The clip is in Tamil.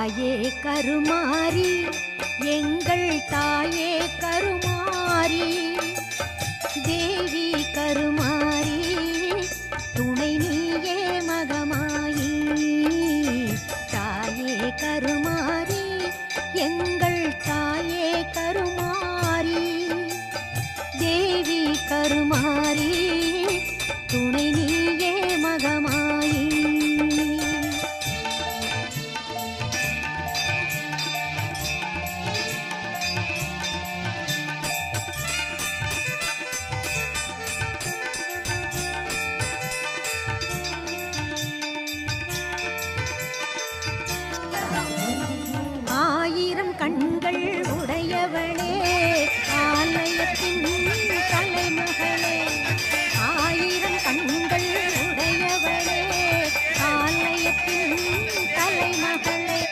தாயே கருமாரி எங்கள் தாயே கருமாரி தேவி கருமாரி துணை நீயே மகமாயி தாயே கருமாரி எங்கள் தாயே கருமாரி தேவி கருமாரி துணை நீயே மகமாயி ஆயிரம் கண்கள் உடையவளே